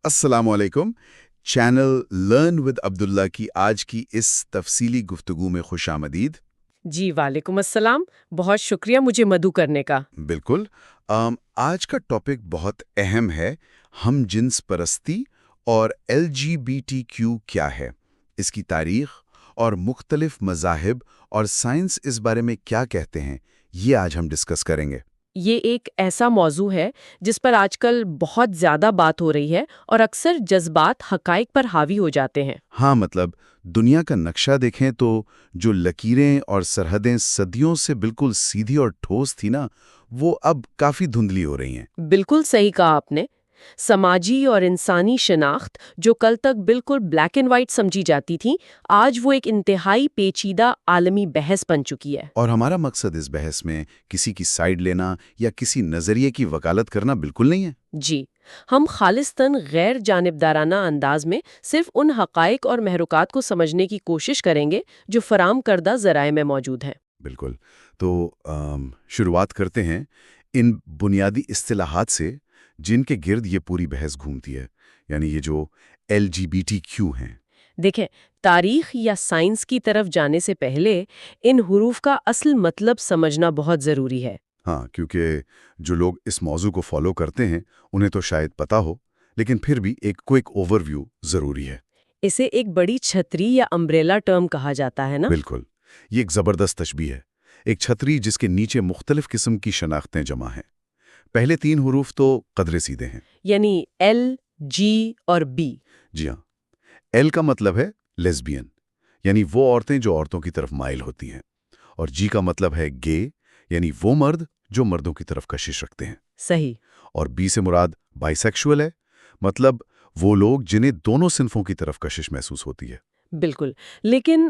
السلام علیکم۔ Channel learn with عبداللہ کی آج کی اس تفصیلی گفتگو میں خوش آمدید۔ جی وعلیکم السلام، بہت شکریہ مجھے مدعو کرنے کا۔ بالکل۔ آج کا ٹاپک بہت اہم ہے، ہم جنس پرستی اور LGBTQ کیا ہے، اس کی تاریخ اور مختلف مذاہب اور سائنس اس بارے میں کیا کہتے ہیں، یہ آج ہم ڈسکس کریں گے۔ یہ ایک ایسا موضوع ہے جس پر آج کل بہت زیادہ بات ہو رہی ہے اور اکثر جذبات حقائق پر حاوی ہو جاتے ہیں۔ ہاں، مطلب دنیا کا نقشہ دیکھیں تو جو لکیریں اور سرحدیں صدیوں سے بالکل سیدھی اور ٹھوس تھی نا، وہ اب کافی دھندلی ہو رہی ہیں۔ بالکل صحیح کہا آپ نے۔ سماجی اور انسانی شناخت جو کل تک بالکل بلیک اینڈ وائٹ سمجھی جاتی تھی، آج وہ ایک انتہائی پیچیدہ عالمی بحث بن چکی ہے۔ اور ہمارا مقصد اس بحث میں کسی کی سائیڈ لینا یا کسی نظریے کی وکالت کرنا بالکل نہیں ہے۔ جی، ہم خالصتاً غیر جانبدارانہ انداز میں صرف ان حقائق اور محرکات کو سمجھنے کی کوشش کریں گے جو فراہم کردہ ذرائع میں موجود ہیں۔ بالکل۔ تو شروعات کرتے ہیں ان بنیادی اصطلاحات سے جن کے گرد یہ پوری بحث گھومتی ہے، یعنی یہ جو LGBTQ ہیں۔ دیکھیں، تاریخ یا سائنس کی طرف جانے سے پہلے ان حروف کا اصل مطلب سمجھنا بہت ضروری ہے۔ ہاں، کیونکہ جو لوگ اس موضوع کو فالو کرتے ہیں انہیں تو شاید پتا ہو، لیکن پھر بھی ایک کوئک اوور ویو ضروری ہے۔ اسے ایک بڑی چھتری یا امبریلا ٹرم کہا جاتا ہے نا؟ بالکل، یہ ایک زبردست تشبیہ ہے، ایک چھتری جس کے نیچے مختلف قسم کی شناختیں جمع ہیں۔ پہلے 3 حروف تو قدرے سیدھے ہیں، یعنی L، G اور B۔ جی ہاں۔ ایل کا مطلب ہے لیزبین، یعنی وہ عورتیں جو عورتوں کی طرف مائل ہوتی ہیں، اور جی کا مطلب ہے گے، یعنی وہ مرد جو مردوں کی طرف کشش رکھتے ہیں۔ صحیح۔ اور بی سے مراد بائی سیکشول ہے، مطلب وہ لوگ جنہیں دونوں صنفوں کی طرف کشش محسوس ہوتی ہے۔ بالکل، لیکن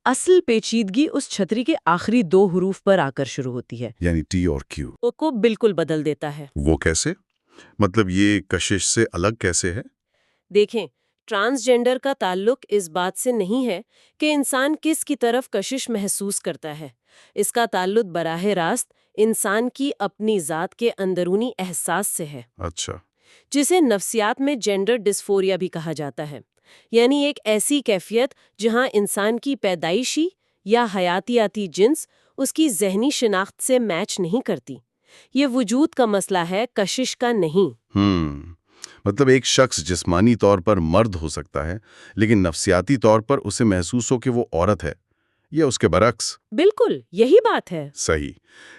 اصل پیچیدگی اس چھتری کے آخری 2 حروف پر آ کر شروع ہوتی ہے، یعنی ٹی اور کیو۔ کو بالکل بدل دیتا ہے۔ وہ کیسے؟ مطلب یہ کشش سے الگ کیسے ہے؟ دیکھیں، ٹرانسجینڈر کا تعلق اس بات سے نہیں ہے کہ انسان کس کی طرف کشش محسوس کرتا ہے۔ اس کا تعلق براہ راست انسان کی اپنی ذات کے اندرونی احساس سے ہے، اچھا۔ جسے نفسیات میں جینڈر ڈسفوریا بھی کہا جاتا ہے، یعنی ایک ایسی کیفیت جہاں انسان کی پیدائشی یا حیاتیاتی جنس اس کی ذہنی شناخت سے میچ نہیں کرتی۔ یہ وجود کا مسئلہ ہے، کشش کا نہیں۔ مطلب ایک شخص جسمانی طور پر مرد ہو سکتا ہے، لیکن نفسیاتی طور پر اسے محسوس ہو کہ وہ عورت ہے، یا اس کے برعکس۔ بالکل یہی بات ہے۔ صحیح۔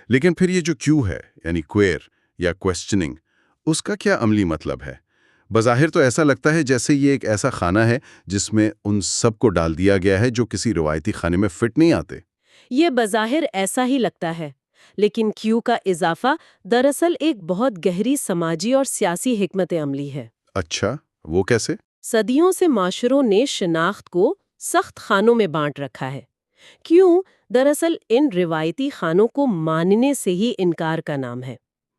لیکن پھر یہ جو کیو ہے، یعنی کوئر یا کویسچننگ، اس کا کیا عملی مطلب ہے؟ بظاہر تو ایسا لگتا ہے جیسے یہ ایک ایسا خانہ ہے جس میں ان سب کو ڈال دیا گیا ہے جو کسی روایتی خانے میں فٹ نہیں آتے۔ یہ بظاہر ایسا ہی لگتا ہے، لیکن کیو کا اضافہ دراصل ایک بہت گہری سماجی اور سیاسی حکمت عملی ہے۔ اچھا، وہ کیسے؟ صدیوں سے معاشروں نے شناخت کو سخت خانوں میں بانٹ رکھا ہے۔ کیوں؟ دراصل ان روایتی خانوں کو ماننے سے ہی انکار کا نام ہے۔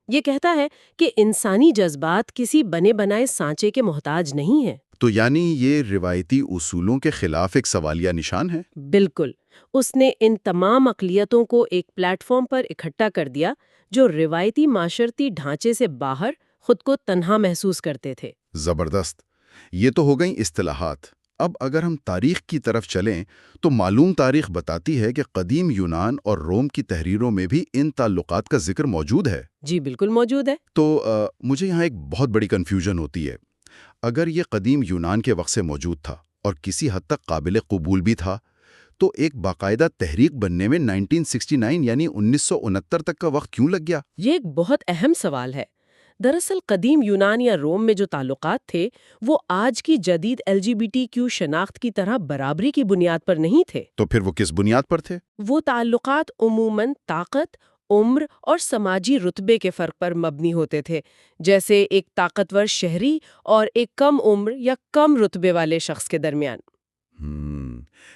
یہ کہتا ہے کہ انسانی جذبات کسی بنے بنائے سانچے کے محتاج نہیں ہیں۔ تو یعنی یہ روایتی اصولوں کے خلاف ایک سوالیہ نشان ہے؟ بالکل۔ اس نے ان تمام اقلیتوں کو ایک پلیٹ فارم پر اکٹھا کر دیا جو روایتی معاشرتی ڈھانچے سے باہر خود کو تنہا محسوس کرتے تھے۔ زبردست۔ یہ تو ہو گئیں اصطلاحات۔ اب اگر ہم تاریخ کی طرف چلیں تو معلوم تاریخ بتاتی ہے کہ قدیم یونان اور روم کی تحریروں میں بھی ان تعلقات کا ذکر موجود ہے۔ جی بالکل موجود ہے۔ تو مجھے یہاں ایک بہت بڑی کنفیوژن ہوتی ہے۔ اگر یہ قدیم یونان کے وقت سے موجود تھا اور کسی حد تک قابل قبول بھی تھا، تو ایک باقاعدہ تحریک بننے میں 1969 یعنی 1969 تک کا وقت کیوں لگ گیا؟ یہ ایک بہت اہم سوال ہے۔ دراصل قدیم یونان یا روم میں جو تعلقات تھے وہ آج کی جدید LGBTQ شناخت کی طرح برابری کی بنیاد پر نہیں تھے۔ تو پھر وہ کس بنیاد پر تھے؟ وہ تعلقات عموماً طاقت، عمر اور سماجی رتبے کے فرق پر مبنی ہوتے تھے، جیسے ایک طاقتور شہری اور ایک کم عمر یا کم رتبے والے شخص کے درمیان۔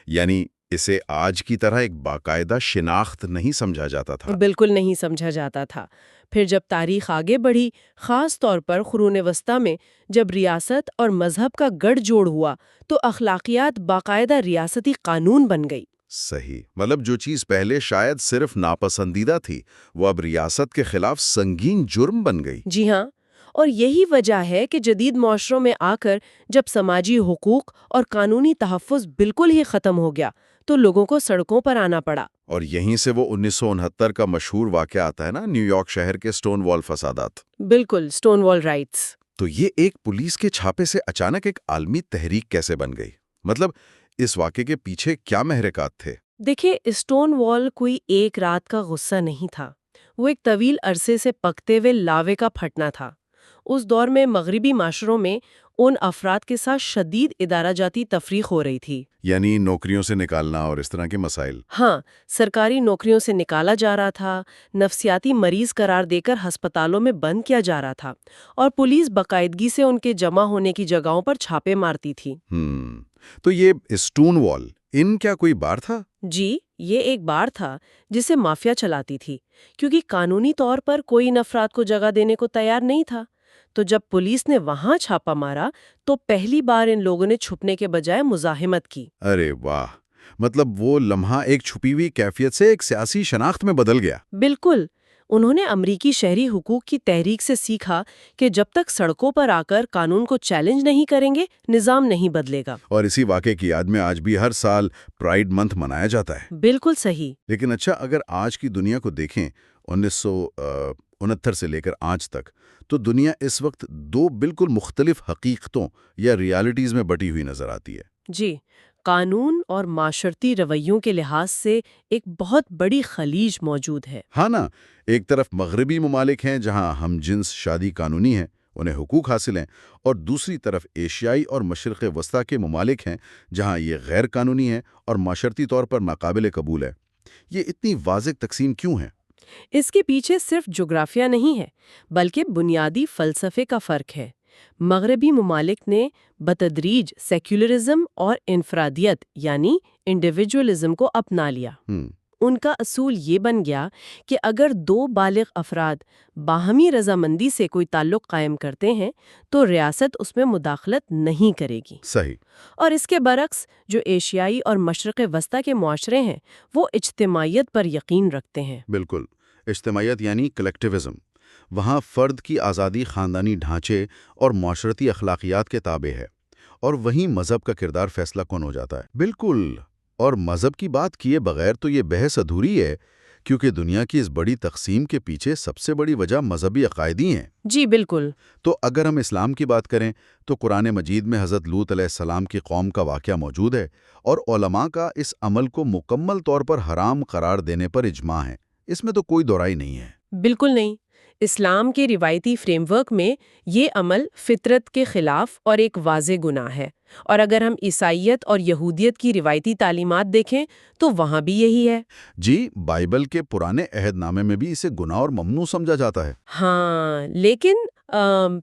یعنی اسے آج کی طرح ایک باقاعدہ شناخت نہیں سمجھا جاتا تھا؟ بالکل نہیں سمجھا جاتا تھا۔ پھر جب تاریخ آگے بڑھی، خاص طور پر قرون وسطیٰ میں جب ریاست اور مذہب کا گڑھ جوڑ ہوا، تو اخلاقیات باقاعدہ ریاستی قانون بن گئی۔ صحیح، مطلب جو چیز پہلے شاید صرف ناپسندیدہ تھی وہ اب ریاست کے خلاف سنگین جرم بن گئی۔ جی ہاں، اور یہی وجہ ہے کہ جدید معاشروں میں آ کر جب سماجی حقوق اور قانونی تحفظ بالکل ہی ختم ہو گیا تو لوگوں کو سڑکوں پر آنا پڑا۔ اور یہیں سے وہ 1969 کا مشہور واقعہ آتا ہے نا، نیو یارک شہر کے سٹون وال فسادات۔ بالکل، سٹون وال رائٹس۔ تو یہ ایک پولیس کے چھاپے سے اچانک ایک عالمی تحریک کیسے بن گئی؟ مطلب اس واقعے کے پیچھے کیا محرکات تھے؟ دیکھیں، اسٹون وال کوئی ایک رات کا غصہ نہیں تھا، وہ ایک طویل عرصے سے پکتے ہوئے لاوے کا پھٹنا تھا۔ اس دور میں مغربی معاشروں میں ان افراد کے ساتھ شدید ادارہ جاتی تفریق ہو رہی تھی۔ یعنی نوکریوں سے نکالنا اور اس طرح کے مسائل۔ ہاں، سرکاری نوکریوں سے نکالا جا رہا تھا، نفسیاتی مریض قرار دے کر ہسپتالوں میں بند کیا جا رہا تھا، اور پولیس باقاعدگی سے ان کے جمع ہونے کی جگہوں پر چھاپے مارتی تھی۔ تو یہ اسٹون وال ان کیا کوئی بار تھا؟ جی، یہ ایک بار تھا جسے مافیا چلاتی تھی، کیونکہ قانونی طور پر کوئی ان افراد کو جگہ دینے کو تیار نہیں تھا۔ تو جب پولیس نے وہاں چھاپا مارا تو پہلی بار ان لوگوں نے چھپنے کے بجائے مزاحمت کی۔ ارے واہ، مطلب وہ لمحہ ایک چھپی ہوئی کیفیت سے ایک سیاسی شناخت میں بدل گیا۔ بالکل، انہوں نے امریکی شہری حقوق کی تحریک سے سیکھا کہ جب تک سڑکوں پر آ کر قانون کو چیلنج نہیں کریں گے، نظام نہیں بدلے گا۔ اور اسی واقعے کی یاد میں آج بھی ہر سال پرائیڈ منتھ منایا جاتا ہے۔ بالکل صحیح۔ لیکن اچھا، اگر آج کی دنیا کو دیکھیں 1969 سے لے کر آج تک، تو دنیا اس وقت دو بالکل مختلف حقیقتوں یا ریالٹیز میں بٹی ہوئی نظر آتی ہے۔ جی، قانون اور معاشرتی رویوں کے لحاظ سے ایک بہت بڑی خلیج موجود ہے۔ ہاں نا، ایک طرف مغربی ممالک ہیں جہاں ہم جنس شادی قانونی ہے، انہیں حقوق حاصل ہیں، اور دوسری طرف ایشیائی اور مشرق وسطیٰ کے ممالک ہیں جہاں یہ غیر قانونی ہے اور معاشرتی طور پر ناقابل قبول ہے۔ یہ اتنی واضح تقسیم کیوں ہے؟ اس کے پیچھے صرف جغرافیہ نہیں ہے، بلکہ بنیادی فلسفے کا فرق ہے۔ مغربی ممالک نے بتدریج سیکولرزم اور انفرادیت یعنی انڈیویجولزم کو اپنا لیا۔ ان کا اصول یہ بن گیا کہ اگر دو بالغ افراد باہمی رضامندی سے کوئی تعلق قائم کرتے ہیں تو ریاست اس میں مداخلت نہیں کرے گی۔ صحیح۔ اور اس کے برعکس جو ایشیائی اور مشرق وسطیٰ کے معاشرے ہیں وہ اجتماعیت پر یقین رکھتے ہیں۔ بالکل، اجتماعیت یعنی کلیکٹیوزم۔ وہاں فرد کی آزادی خاندانی ڈھانچے اور معاشرتی اخلاقیات کے تابع ہے، اور وہیں مذہب کا کردار فیصلہ کن ہو جاتا ہے۔ بالکل، اور مذہب کی بات کیے بغیر تو یہ بحث ادھوری ہے، کیونکہ دنیا کی اس بڑی تقسیم کے پیچھے سب سے بڑی وجہ مذہبی عقائدی ہیں۔ جی بالکل۔ تو اگر ہم اسلام کی بات کریں تو قرآن مجید میں حضرت لوط علیہ السلام کی قوم کا واقعہ موجود ہے، اور علماء کا اس عمل کو مکمل طور پر حرام قرار دینے پر اجماع ہے۔ اس میں تو کوئی دورائی نہیں ہے۔ بالکل نہیں۔ اسلام کے روایتی فریم ورک میں یہ عمل فطرت کے خلاف اور ایک واضح گناہ ہے، اور اگر ہم عیسائیت اور یہودیت کی روایتی تعلیمات دیکھیں تو وہاں بھی یہی ہے۔ جی، بائبل کے پرانے عہد نامے میں بھی اسے گناہ اور ممنوع سمجھا جاتا ہے۔ ہاں، لیکن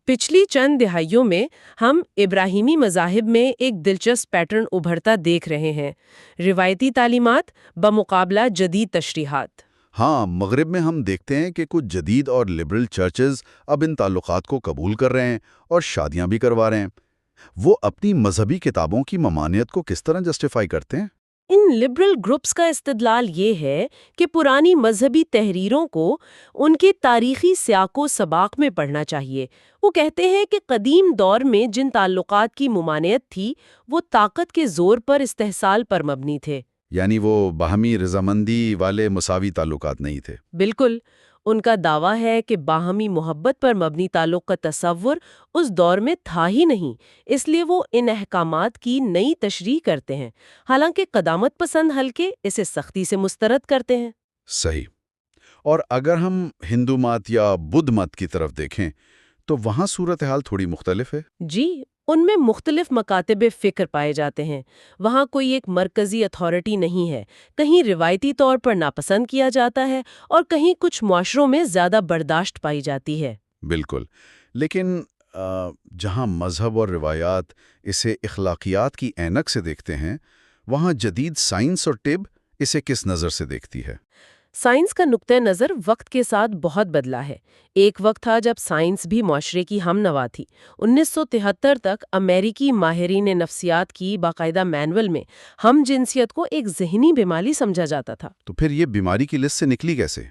پچھلی چند دہائیوں میں ہم ابراہیمی مذاہب میں ایک دلچسپ پیٹرن ابھرتا دیکھ رہے ہیں، روایتی تعلیمات بمقابلہ جدید تشریحات۔ ہاں، مغرب میں ہم دیکھتے ہیں کہ کچھ جدید اور لبرل چرچز اب ان تعلقات کو قبول کر رہے ہیں اور شادیاں بھی کروا رہے ہیں۔ وہ اپنی مذہبی کتابوں کی ممانعت کو کس طرح جسٹیفائی کرتے ہیں؟ ان لبرل گروپس کا استدلال یہ ہے کہ پرانی مذہبی تحریروں کو ان کے تاریخی سیاق و سباق میں پڑھنا چاہیے۔ وہ کہتے ہیں کہ قدیم دور میں جن تعلقات کی ممانعت تھی وہ طاقت کے زور پر استحصال پر مبنی تھے۔ یعنی وہ باہمی رضامندی والے مساوی تعلقات نہیں تھے۔ بالکل، ان کا دعویٰ ہے کہ باہمی محبت پر مبنی تعلق کا تصور اس دور میں تھا ہی نہیں، اس لیے وہ ان احکامات کی نئی تشریح کرتے ہیں، حالانکہ قدامت پسند حلقے اسے سختی سے مسترد کرتے ہیں۔ صحیح۔ اور اگر ہم ہندو مت یا بدھ مت کی طرف دیکھیں تو وہاں صورتحال تھوڑی مختلف ہے۔ جی، ان میں مختلف مکاتب فکر پائے جاتے ہیں۔ وہاں کوئی ایک مرکزی اتھارٹی نہیں ہے، کہیں روایتی طور پر ناپسند کیا جاتا ہے اور کہیں کچھ معاشروں میں زیادہ برداشت پائی جاتی ہے۔ بالکل، لیکن جہاں مذہب اور روایات اسے اخلاقیات کی اینک سے دیکھتے ہیں، وہاں جدید سائنس اور طب اسے کس نظر سے دیکھتی ہے؟ سائنس کا نقطہ نظر وقت کے ساتھ بہت بدلا ہے۔ ایک وقت تھا جب سائنس بھی معاشرے کی ہم نوا تھی۔ 1973 تک امریکی ماہرین نفسیات کی باقاعدہ مینول میں ہم جنسیت کو ایک ذہنی بیماری سمجھا جاتا تھا۔ تو پھر یہ بیماری کی لسٹ سے نکلی کیسے؟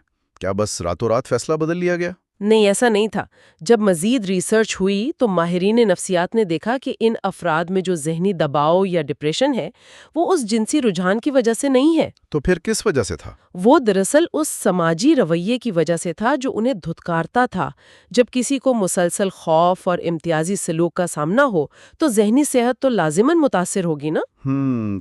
کیا بس راتوں رات فیصلہ بدل لیا گیا؟ نہیں، ایسا نہیں تھا۔ جب مزید ریسرچ ہوئی تو ماہرین نفسیات نے دیکھا کہ ان افراد میں جو ذہنی دباؤ یا ڈپریشن ہے وہ اس جنسی رجحان کی وجہ سے نہیں ہے۔ تو پھر کس وجہ سے تھا؟ وہ دراصل اس سماجی رویے کی وجہ سے تھا جو انہیں دھتکارتا تھا۔ جب کسی کو مسلسل خوف اور امتیازی سلوک کا سامنا ہو تو ذہنی صحت تو لازماً متاثر ہوگی نا۔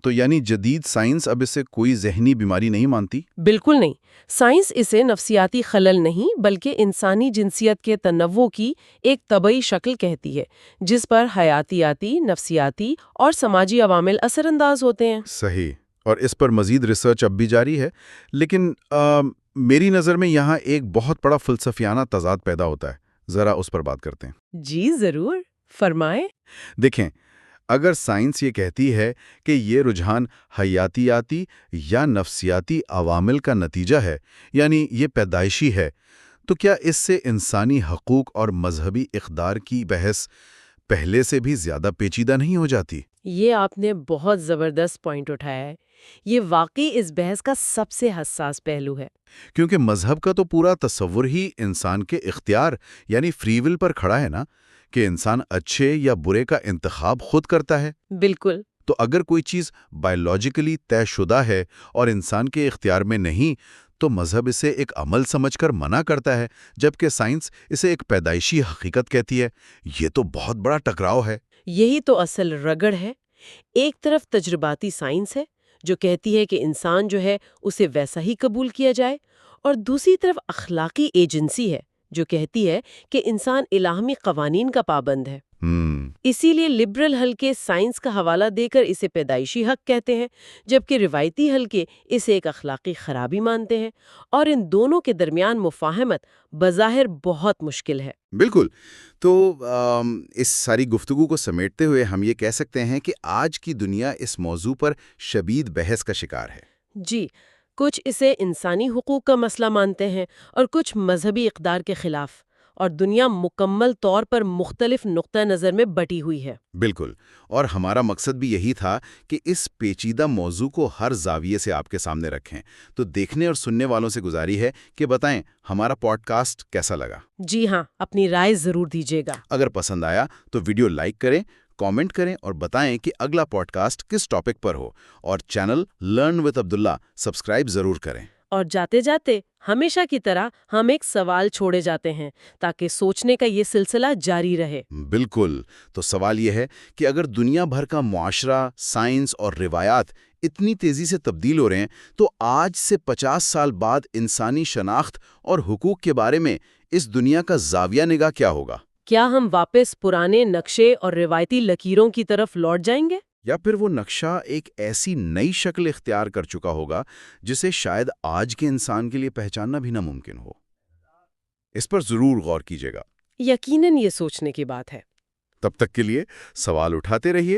تو یعنی جدید سائنس اب اسے کوئی ذہنی بیماری نہیں مانتی؟ بالکل نہیں۔ سائنس اسے نفسیاتی خلل نہیں بلکہ انسانی جنسیت کے تنوع کی ایک طبعی شکل کہتی ہے، جس پر حیاتیاتی، نفسیاتی اور سماجی عوامل اثر انداز ہوتے ہیں۔ صحیح، اور اس پر مزید ریسرچ اب بھی جاری ہے، لیکن میری نظر میں یہاں ایک بہت بڑا فلسفیانہ تضاد پیدا ہوتا ہے، ذرا اس پر بات کرتے ہیں۔ جی ضرور، فرمائیں۔ دیکھیں، اگر سائنس یہ کہتی ہے کہ یہ رجحان حیاتیاتی یا نفسیاتی عوامل کا نتیجہ ہے، یعنی یہ پیدائشی ہے، تو کیا اس سے انسانی حقوق اور مذہبی اقدار کی بحث پہلے سے بھی زیادہ پیچیدہ نہیں ہو جاتی؟ یہ آپ نے بہت زبردست پوائنٹ اٹھایا ہے۔ یہ واقعی اس بحث کا سب سے حساس پہلو ہے۔ کیونکہ مذہب کا تو پورا تصور ہی انسان کے اختیار یعنی فری ول پر کھڑا ہے نا، کہ انسان اچھے یا برے کا انتخاب خود کرتا ہے۔ بالکل۔ تو اگر کوئی چیز بائیولوجیکلی طے شدہ ہے اور انسان کے اختیار میں نہیں، تو مذہب اسے ایک عمل سمجھ کر منع کرتا ہے، جبکہ سائنس اسے ایک پیدائشی حقیقت کہتی ہے۔ یہ تو بہت بڑا ٹکراؤ ہے۔ یہی تو اصل رگڑ ہے۔ ایک طرف تجرباتی سائنس ہے جو کہتی ہے کہ انسان جو ہے اسے ویسا ہی قبول کیا جائے، اور دوسری طرف اخلاقی ایجنسی ہے جو کہتی ہے کہ انسان الہامی قوانین کا پابند ہے۔ اسی لیے لبرل حلقے سائنس کا حوالہ دے کر اسے پیدائشی حق کہتے ہیں، جبکہ روایتی حلقے اسے ایک اخلاقی خرابی مانتے ہیں، اور ان دونوں کے درمیان مفاہمت بظاہر بہت مشکل ہے۔ بالکل۔ تو اس ساری گفتگو کو سمیٹتے ہوئے ہم یہ کہہ سکتے ہیں کہ آج کی دنیا اس موضوع پر شدید بحث کا شکار ہے۔ جی، کچھ اسے انسانی حقوق کا مسئلہ مانتے ہیں اور کچھ مذہبی اقدار کے خلاف، اور دنیا مکمل طور پر مختلف نقطہ نظر میں بٹی ہوئی ہے۔ بالکل، اور ہمارا مقصد بھی یہی تھا کہ اس پیچیدہ موضوع کو ہر زاویے سے آپ کے سامنے رکھیں۔ تو دیکھنے اور سننے والوں سے گزاری ہے کہ بتائیں ہمارا پوڈ کاسٹ کیسا لگا۔ جی ہاں، اپنی رائے ضرور دیجیے گا۔ اگر پسند آیا تو ویڈیو لائک کریں، کامنٹ کریں اور بتائیں کہ اگلا پوڈ کاسٹ کس ٹاپک پر ہو، اور channel learn with Abdullah subscribe ضرور کریں۔ اور جاتے جاتے ہمیشہ کی طرح ہم ایک سوال چھوڑے جاتے ہیں تاکہ سوچنے کا یہ سلسلہ جاری رہے۔ بالکل، تو سوال یہ ہے کہ اگر دنیا بھر کا معاشرہ، سائنس اور روایات اتنی تیزی سے تبدیل ہو رہے ہیں، تو آج سے 50 سال بعد انسانی شناخت اور حقوق کے بارے میں اس دنیا کا زاویہ نگاہ کیا ہوگا؟ کیا ہم واپس پرانے نقشے اور روایتی لکیروں کی طرف لوٹ جائیں گے؟ یا پھر وہ نقشہ ایک ایسی نئی شکل اختیار کر چکا ہوگا جسے شاید آج کے انسان کے لیے پہچاننا بھی ناممکن ہو؟ اس پر ضرور غور کیجیے گا۔ یقیناً یہ سوچنے کی بات ہے۔ تب تک کے لیے سوال اٹھاتے رہیے۔